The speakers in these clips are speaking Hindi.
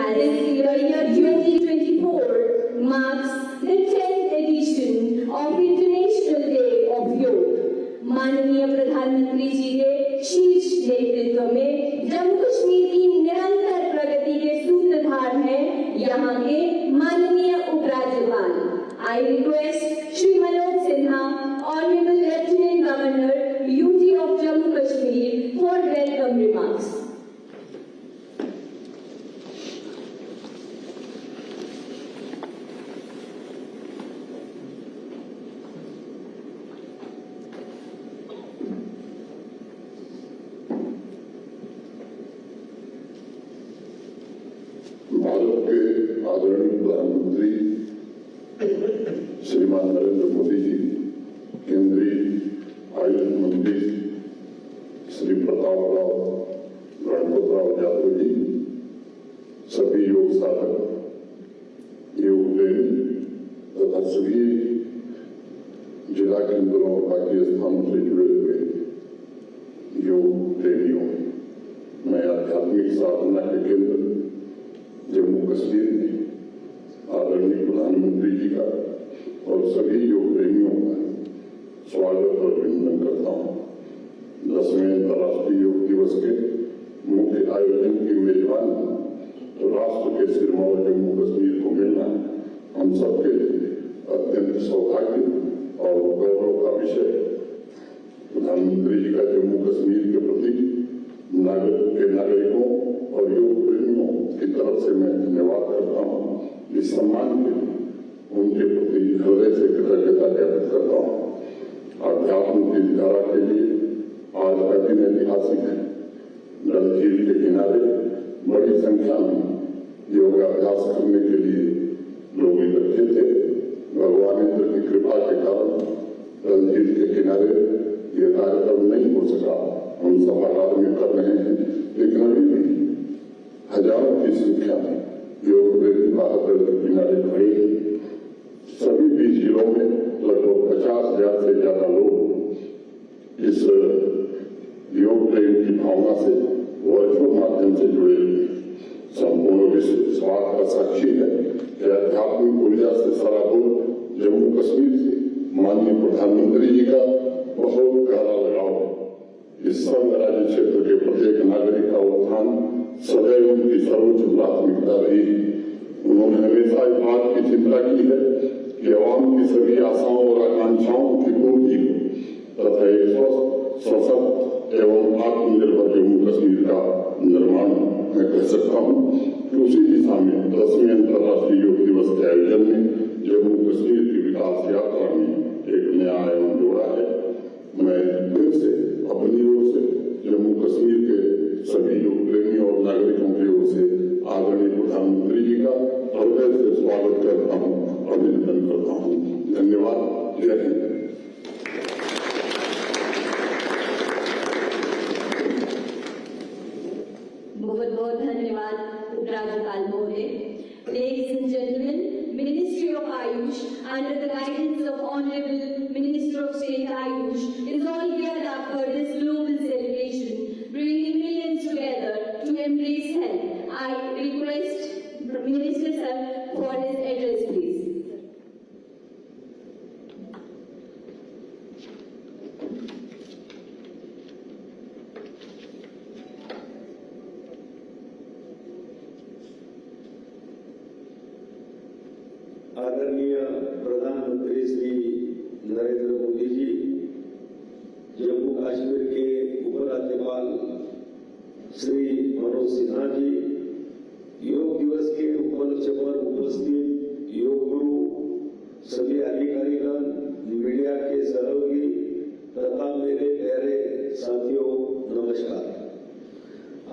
Paris, the year 2024 marks the 10th edition of International Day of Yoga. माननीय प्रधानमंत्री जी के शीर्ष नेतृत्व में जम्मू कश्मीर की निरंतर प्रगति के सूत्रधार हैं यहाँ के माननीय उपराज्यपाल। I request Shri Manoj Sinha, Honorable Lieutenant Governor, UT of Jammu Kashmir, for welcome remarks. Bharat के आदरणीय प्रधानमंत्री श्रीमान नरेंद्र मोदी जी, केंद्रीय आयुष मंत्री श्री प्रतापराव गणपतराव यादव जी, सभी योग साधक, योग प्रेमी तथा सभी जिला केंद्रों और बाकी स्थानों से जुड़े हुए योग प्रेमियों, मैं आध्यात्मिक साधना के केंद्र जम्मू कश्मीर में आदरणीय प्रधानमंत्री जी का और सभी योग प्रेमियों का स्वागत और अभिनंदन करता हूँ। 10वें अंतर्राष्ट्रीय योग दिवस के मुख्य आयोजन की मेजबानी तो राष्ट्र के सिरमौर जम्मू कश्मीर को मिलना हम सबके लिए अत्यंत सौभाग्य और गौरव का विषय है। प्रधानमंत्री जी का जम्मू कश्मीर के प्रति नागरिकों और योग प्रेमियों की तरफ से मैं धन्यवाद करता हूँ। इस सम्मान के लिए उनके प्रति हृदय से कृतज्ञता ज्ञापित करता हूँ। अध्यात्म की धारा के लिए आज का दिन ऐतिहासिक है। डल झील के किनारे बड़ी संख्या में योगाभ्यास करने के लिए लोग इकट्ठे थे। भगवान इंद्र की कृपा के कारण डल झील के किनारे ये कार्यक्रम नहीं हो सका। हम सभागार में कर रहे हैं, लेकिन अभी भी हजारों की संख्या में योग प्रेमी बाहर के किनारे खड़े हैं। सभी 20 जिलों में लगभग 50,000 से ज्यादा लोग इस योग प्रेम की भावना से वर्चुअल माध्यम से जुड़े हुए। संपूर्ण विश्व इस बात का साक्षी है कि आध्यात्मिक ऊर्जा से सराबोर जम्मू कश्मीर से माननीय प्रधानमंत्री जी का बहुत गहरा लगाव है। इस संघ राज्य क्षेत्र के प्रत्येक नागरिक का उत्थान सदैव उनकी सर्वोच्च प्राथमिकता रही। उन्होंने हमेशा इस बात की चिंता की है कि आवाम की सभी आशाओं और आकांक्षाओं की पूर्ति हो तथा एक स्वस्थ, सशक्त एवं आत्मनिर्भर जम्मू कश्मीर का निर्माण मैं कर सकता हूँ। उसी दिशा में 10वें अंतर्राष्ट्रीय योग दिवस के आयोजन में जम्मू कश्मीर की विकास यात्रा में एक नया आयाम जोड़ा है। मैं फिर से अपनी ओर से जम्मू कश्मीर के सभी योग प्रेमियों और नागरिकों की ओर से आदरणीय प्रधानमंत्री जी का हृदय से स्वागत करता हूँ, अभिनंदन करता हूँ। धन्यवाद। जय हिंद। बहुत बहुत धन्यवाद उपराज्यपाल महोदय। Ladies and gentlemen, Ministry of Ayush, under the guidance of Honorable Minister of State Ayush, is all geared up for this global celebration, bringing millions together to embrace health. I request Minister Sir for his address, please. आदरणीय प्रधानमंत्री श्री नरेंद्र मोदी जी, जम्मू कश्मीर के उपराज्यपाल श्री मनोज सिन्हा जी, योग दिवस के उपलक्ष्य पर उपस्थित योग गुरु, सभी अधिकारीगण, मीडिया के सहयोगी तथा मेरे प्यारे साथियों, नमस्कार।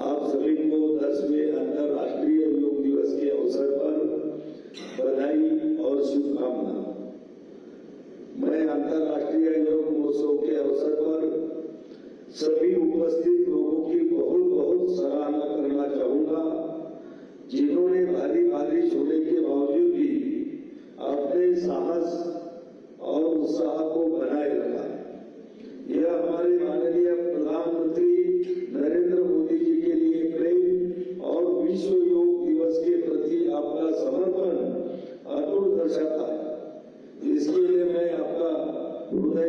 आप सभी को 10वें अंतर्राष्ट्रीय योग दिवस के अवसर पर बधाई और शुभकामना। मैं अंतर्राष्ट्रीय योग महोत्सव के अवसर पर सभी उपस्थित लोगों की बहुत बहुत सराहना करना चाहूंगा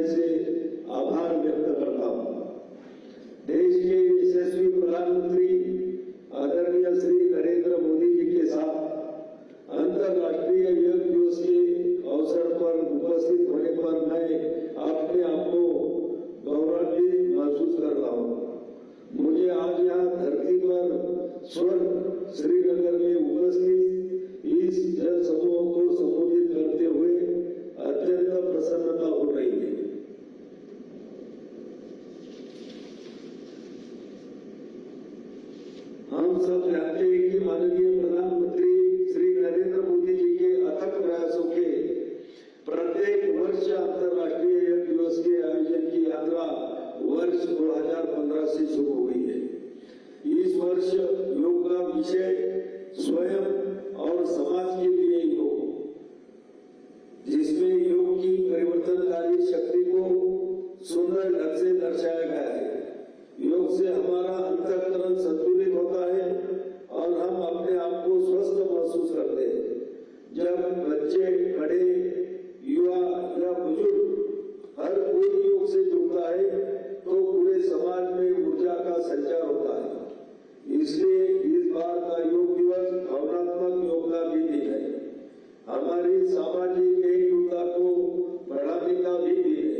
से आभार व्यक्त करता हूं। देश के यशस्वी प्रधानमंत्री आदरणीय श्री नरेंद्र मोदी जी के साथ अंतर्राष्ट्रीय योग दिवस के अवसर पर उपस्थित होने पर मैं अपने आप को गौरवान्वित महसूस कर रहा हूं। मुझे आज यहाँ धरती पर स्वर्ग श्रीनगर में उपस्थित इस जन समूह को संबोधित करते हुए अत्यंत प्रसन्नता हो रही है। हम सब जानते हैं कि माननीय प्रधानमंत्री श्री नरेंद्र मोदी जी के अथक प्रयासों के प्रत्येक वर्ष अंतर्राष्ट्रीय योग दिवस के आयोजन की यात्रा वर्ष 2015 से शुरू हुई है। इस वर्ष योग का विषय स्वयं और समाज के लिए योग, जिसमें योग की परिवर्तनकारी शक्ति को सुंदर ढंग से दर्शाया गया है। योग से हमारा अंतःकरण संतुलित होता है और हम अपने आप को स्वस्थ महसूस करते हैं। जब बच्चे, बड़े, युवा या बुजुर्ग हर कोई योग से जुड़ता है तो पूरे समाज में ऊर्जा का संचार होता है। इसलिए इस बार का योग दिवस भावनात्मक योग का भी दिन है। हमारी सामाजिक एकजुटता को बढ़ाने का भी दिन है।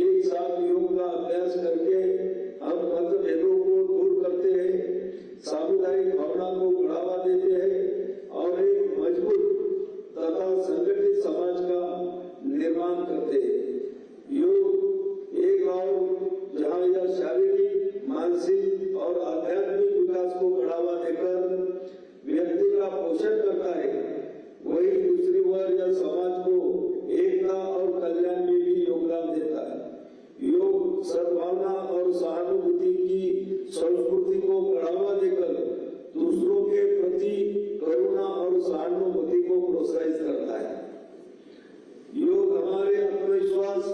एक साथ योग का अभ्यास करके हम मतभेदों को दूर करते हैं, सामुदायिक भावना को बढ़ावा देते हैं और एक मजबूत तथा संगठित समाज का निर्माण करते हैं। योग एक और जहां यह शारीरिक, मानसिक और आध्यात्मिक विकास को बढ़ावा देकर व्यक्ति का पोषण करता है, वही दूसरी ओर यह समाज को एकता और कल्याण में भी योगदान देता है। योग सद्भावना और सहानुभूति की संस्कृति को बढ़ावा देकर दूसरों के प्रति करुणा और सहानुभूति को प्रोत्साहित करता है। योग हमारे आत्मविश्वास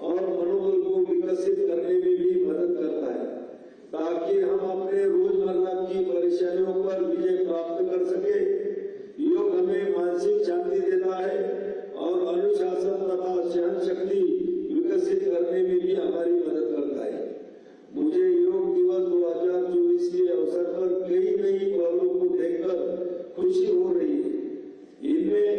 और मनोबल को विकसित करने में भी मदद करता है, ताकि हम अपने रोजमर्रा की परेशानियों पर विजय प्राप्त कर सके। योग हमें मानसिक शांति देता है और अनुशासन तथा सहन शक्ति विकसित करने में भी हमारी मदद करता है। मुझे योग दिवस 2024 के अवसर पर कई नई पहलों को देखकर खुशी हो रही है। इनमें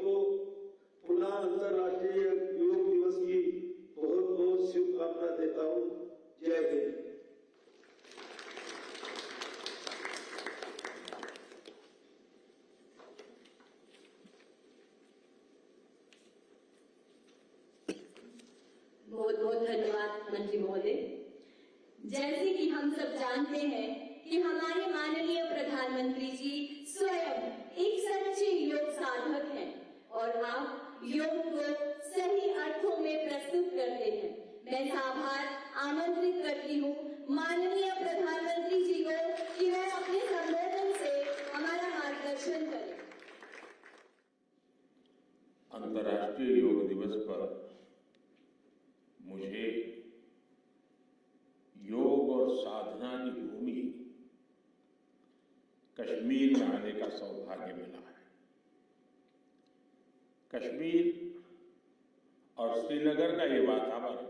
को पुनः अंतर्राष्ट्रीय योग दिवस की बहुत बहुत शुभकामना देता हूँ। जय हिंद। बहुत बहुत धन्यवाद मंत्री महोदय। जैसे कि हम सब जानते हैं कि हमारे माननीय प्रधानमंत्री जी स्वयं एक सच्चे योग साधक हैं और आप योग को सही अर्थों में प्रस्तुत करते हैं। मैं आभार आमंत्रित करती हूँ माननीय प्रधानमंत्री जी को कि वह अपने संबोधन से हमारा मार्गदर्शन करें। अंतर्राष्ट्रीय योग दिवस पर मुझे योग और साधना की भूमि कश्मीर में आने का सौभाग्य मिला है। कश्मीर और श्रीनगर का ये वातावरण,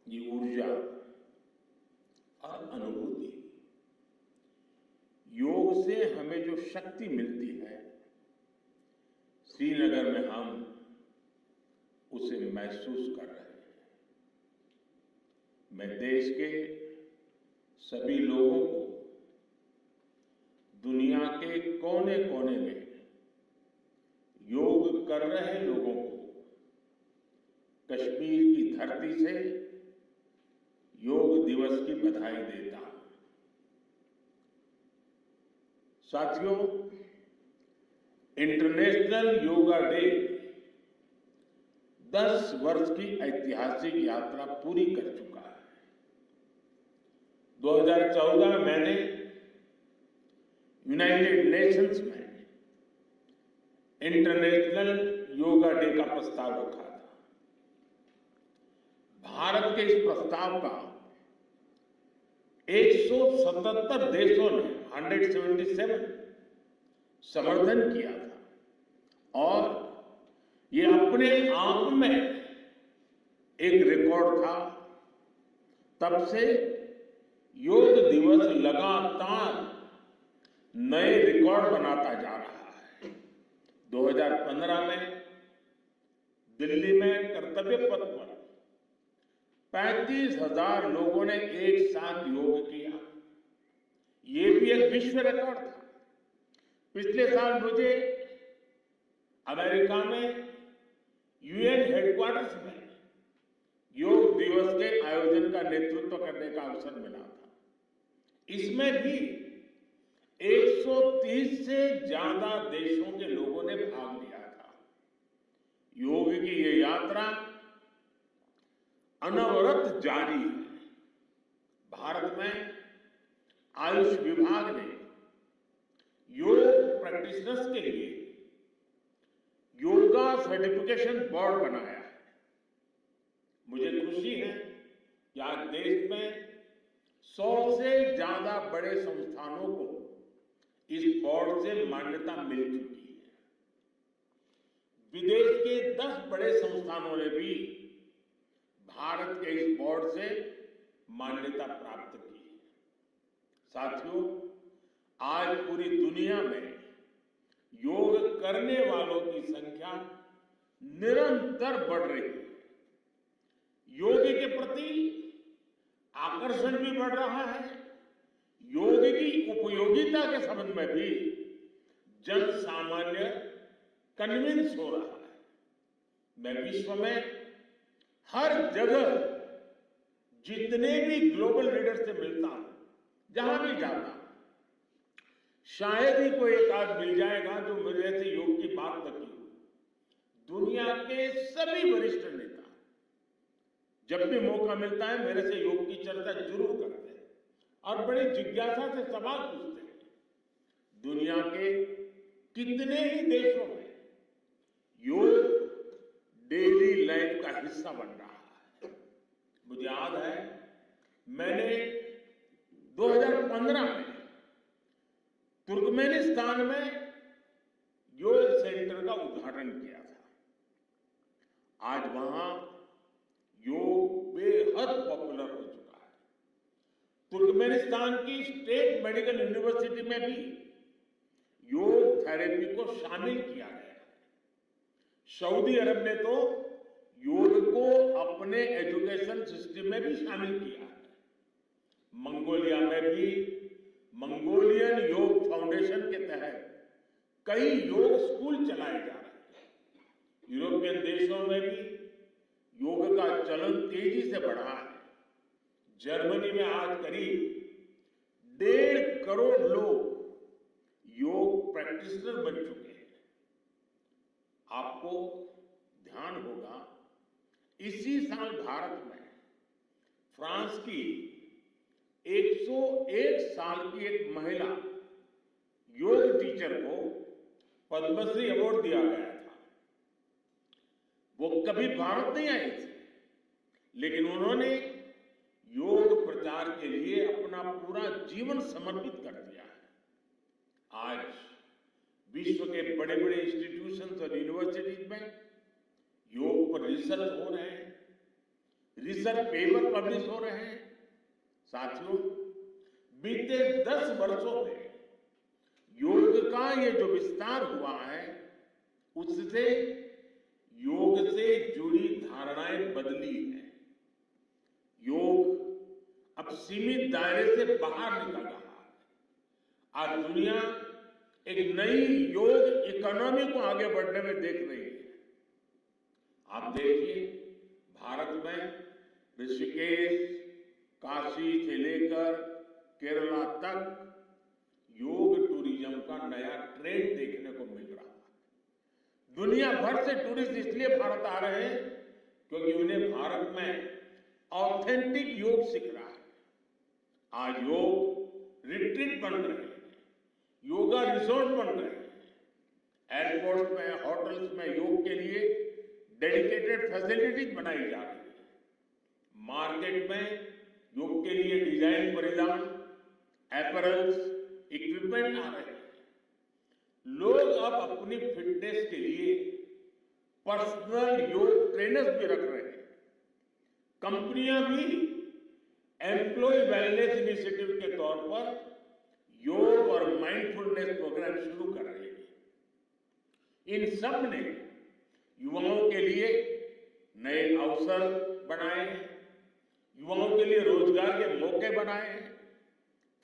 ये ऊर्जा और अनुभूति, योग से हमें जो शक्ति मिलती है, श्रीनगर में हम उसे महसूस कर रहे हैं। मैं देश के सभी लोगों को, दुनिया के कोने कोने में योग कर रहे लोगों को कश्मीर की धरती से योग दिवस की बधाई देता हूं। साथियों, इंटरनेशनल योगा डे 10 वर्ष की ऐतिहासिक यात्रा पूरी कर चुका है। 2014 में मैंने यूनाइटेड नेशंस में इंटरनेशनल योगा डे का प्रस्ताव रखा था। भारत के इस प्रस्ताव का 177 देशों ने 177 समर्थन किया था और ये अपने आप में एक रिकॉर्ड था। तब से योग दिवस लगातार नए रिकॉर्ड बनाता जा रहा है। 2015 में दिल्ली में कर्तव्य पथ पर 35,000 लोगों ने एक साथ योग किया। ये भी एक विश्व रिकॉर्ड था। पिछले साल मुझे अमेरिका में यूएन हेडक्वार्टर्स में योग दिवस के आयोजन का नेतृत्व करने का अवसर मिला था। इसमें भी 130 से ज्यादा देशों के लोगों ने भाग लिया था। योग की ये यात्रा अनवरत जारी है। भारत में आयुष विभाग ने योग प्रैक्टिशनर्स के लिए योगा सर्टिफिकेशन बोर्ड बनाया है। मुझे खुशी है कि आज देश में 100 से ज्यादा बड़े संस्थानों को इस बोर्ड से मान्यता मिल चुकी है। विदेश के 10 बड़े संस्थानों ने भी भारत के इस बोर्ड से मान्यता प्राप्त की है। साथियों, आज पूरी दुनिया में योग करने वालों की संख्या निरंतर बढ़ रही है। योग के प्रति आकर्षण भी बढ़ रहा है। योग की उपयोगिता के संबंध में भी जन सामान्य कन्विंस हो रहा है। मैं विश्व में हर जगह जितने भी ग्लोबल लीडर से मिलता हूं, जहां भी जाता हूं, शायद ही कोई एक आध मिल जाएगा जो मेरे से योग की बात न की हो। दुनिया के सभी वरिष्ठ नेता जब भी मौका मिलता है मेरे से योग की चर्चा जरूर करते हैं और बड़ी जिज्ञासा से सवाल पूछते हैं। दुनिया के कितने ही देशों में योग डेली लाइफ का हिस्सा बन रहा है। मुझे याद है मैंने 2015 में तुर्कमेनिस्तान में योग सेंटर का उद्घाटन किया था। आज वहां योग बेहद पॉपुलर हो चुका है। तुर्कमेनिस्तान की स्टेट मेडिकल यूनिवर्सिटी में भी योग थेरेपी को शामिल किया गया। सऊदी अरब ने तो योग को अपने एजुकेशन सिस्टम में भी शामिल किया है। मंगोलिया में भी मंगोलियन योग फाउंडेशन के तहत कई योग स्कूल चलाए जा रहे हैं। यूरोपियन देशों में भी योग का चलन तेजी से बढ़ा है। जर्मनी में आज करीब 1.5 करोड़ लोग योग प्रैक्टिशनर बन चुके हैं। आपको ध्यान होगा, इसी साल भारत में फ्रांस की 101 साल की एक महिला योग टीचर को पद्मश्री अवार्ड दिया गया था। वो कभी भारत नहीं आई थी, लेकिन उन्होंने योग प्रचार के लिए अपना पूरा जीवन समर्पित कर दिया है। आज विश्व के बड़े बड़े इंस्टीट्यूशंस और यूनिवर्सिटीज में योग पर रिसर्च हो रहे हैं, रिसर्च पेपर पब्लिश हो रहे हैं। साथियों, बीते 10 वर्षों में योग का ये जो विस्तार हुआ है, उससे योग से जुड़ी धारणाएं बदली हैं। योग अब सीमित दायरे से बाहर निकल रहा है। आज दुनिया एक नई योग इकोनॉमी को आगे बढ़ने में देख रही है। आप देखिए, भारत में ऋषिकेश, काशी से लेकर केरला तक योग टूरिज्म का नया ट्रेंड देखने को मिल रहा है। दुनिया भर से टूरिस्ट इसलिए भारत आ रहे हैं क्योंकि उन्हें भारत में ऑथेंटिक योग सीख रहा है। आज योग रिट्रीट बन रहे हैं, योगा रिसोर्ट बन रहे हैं। एयरपोर्ट में, होटल्स में योग के लिए डेडिकेटेड फैसिलिटीज बनाई जा रही है। मार्केट में योग के लिए डिजाइन परिधान, अपैरल्स, इक्विपमेंट आ रहे हैं। लोग अब अपनी फिटनेस के लिए पर्सनल योग ट्रेनर्स भी रख रहे हैं। कंपनियां भी एम्प्लॉय वेलनेस इनिशिएटिव के तौर पर योग और माइंडफुलनेस प्रोग्राम शुरू कर रही है। इन सब ने युवाओं के लिए नए अवसर बनाए हैं, युवाओं के लिए रोजगार के मौके बनाए हैं।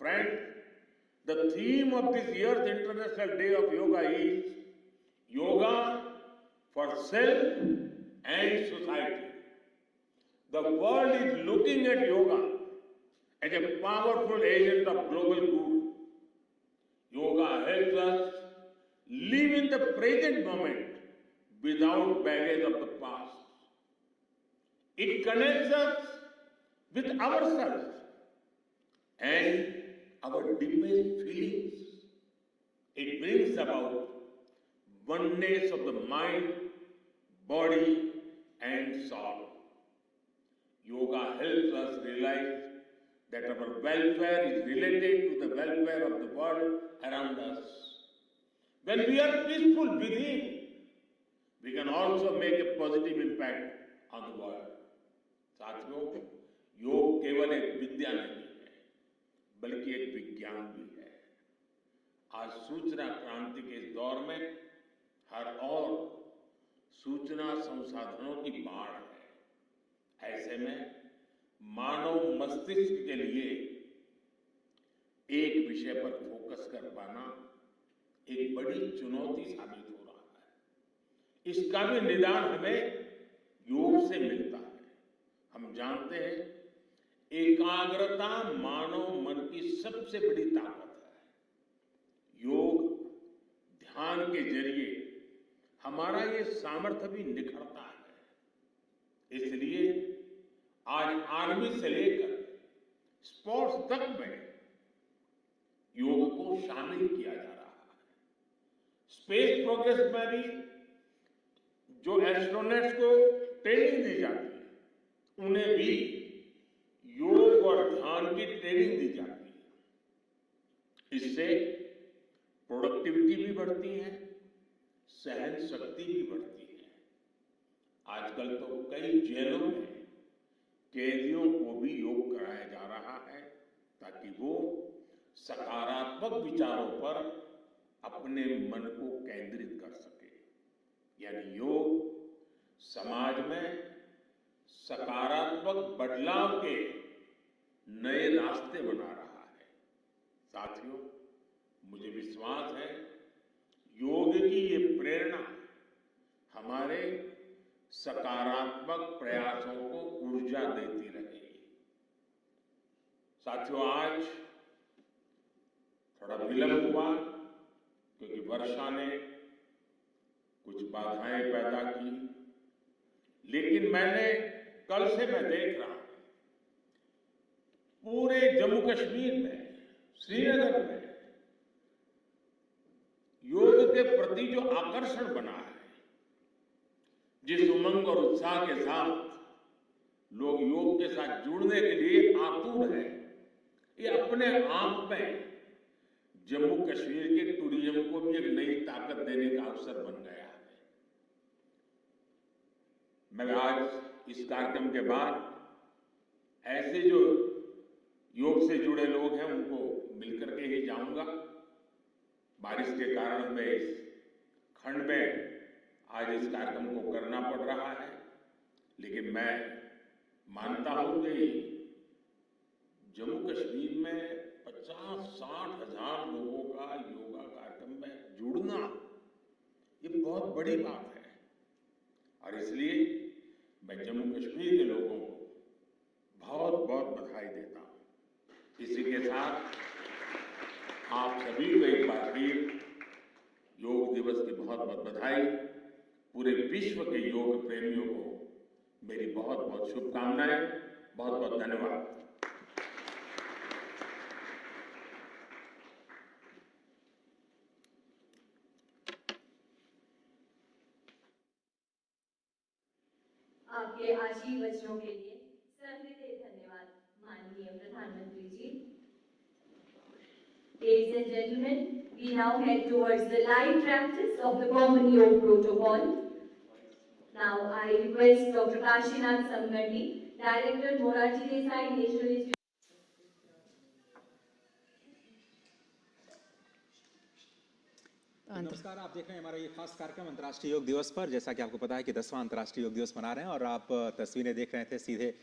Friend, the theme of this year's International Day of Yoga is Yoga for Self and Society. The world is looking at yoga as a powerful agent of global good. Yoga helps us live in the present moment without baggage of the past. It connects us with ourselves and our deepest feelings. It brings about oneness of the mind, body, and soul. Yoga helps us realize that our welfare is related to the welfare of the world around us. When we are peaceful within, we can also make a positive impact on the world. साथियों, योग केवल एक विद्या नहीं है, बल्कि एक विज्ञान भी है। आज सूचना क्रांति के इस दौर में हर ओर सूचना संसाधनों की बाढ़ है। ऐसे में मानव मस्तिष्क के लिए एक विषय पर फोकस कर पाना एक बड़ी चुनौती साबित हो रहा है। इसका भी निदान हमें योग से मिलता है। हम जानते हैं, एकाग्रता मानव मन की सबसे बड़ी ताकत है। योग ध्यान के जरिए हमारा ये सामर्थ्य भी निखरता है। इसलिए आज आर्मी से लेकर स्पोर्ट्स तक में योग को शामिल किया जा रहा है। स्पेस प्रोग्रेस में भी जो एस्ट्रोनॉट्स को ट्रेनिंग दी जाती है, उन्हें भी योग और ध्यान की ट्रेनिंग दी जाती है। इससे प्रोडक्टिविटी भी बढ़ती है, सहन शक्ति भी बढ़ती है। आजकल तो कई जेलों में कैदियों को भी योग कराया जा रहा है ताकि वो सकारात्मक विचारों पर अपने मन को केंद्रित कर सके। यानी योग समाज में सकारात्मक बदलाव के नए रास्ते बना रहा है। साथियों, मुझे विश्वास है योग की ये प्रेरणा हमारे सकारात्मक प्रयासों को ऊर्जा देती रहेगी। साथियों, आज थोड़ा विलंब हुआ क्योंकि वर्षा ने कुछ बाधाएं पैदा की, लेकिन कल से मैं देख रहा हूं पूरे जम्मू कश्मीर में, श्रीनगर में योग के प्रति जो आकर्षण बना है, जिस उमंग और उत्साह के साथ लोग योग के साथ जुड़ने के लिए आतुर हैं, ये अपने आप में जम्मू कश्मीर के टूरिज्म को भी एक नई ताकत देने का अवसर बन गया है। मैं आज इस कार्यक्रम के बाद ऐसे जो योग से जुड़े लोग हैं उनको मिलकर के ही जाऊंगा। बारिश के कारण मैं इस खंड में आज इस कार्यक्रम को करना पड़ रहा है, लेकिन मैं मानता हूं कि जम्मू कश्मीर में 50-60 हजार लोगों का योगा कार्यक्रम में जुड़ना ये बहुत बड़ी बात है, और इसलिए मैं जम्मू कश्मीर के लोगों को बहुत बहुत बधाई देता हूं। इसी के साथ आप सभी को एक बार फिर योग दिवस की बहुत बहुत बधाई। पूरे विश्व के योग प्रेमियों को मेरी बहुत बहुत शुभकामनाएं। बहुत बहुत धन्यवाद। आपके आशीर्वचनों के लिए सहृदय धन्यवाद माननीय प्रधानमंत्री जी। Ladies and gentlemen, we now head towards the live practice of the Common Yoga Protocol. Now I request Dr. Kashinath Samgandi, Director, Morarji Desai National Institute. नमस्कार, आप देख रहे हैं हमारा ये खास कार्यक्रम अंतर्राष्ट्रीय योग दिवस पर। जैसा कि आपको पता है कि 10वां अंतर्राष्ट्रीय योग दिवस मना रहे हैं और आप तस्वीरें देख रहे थे सीधे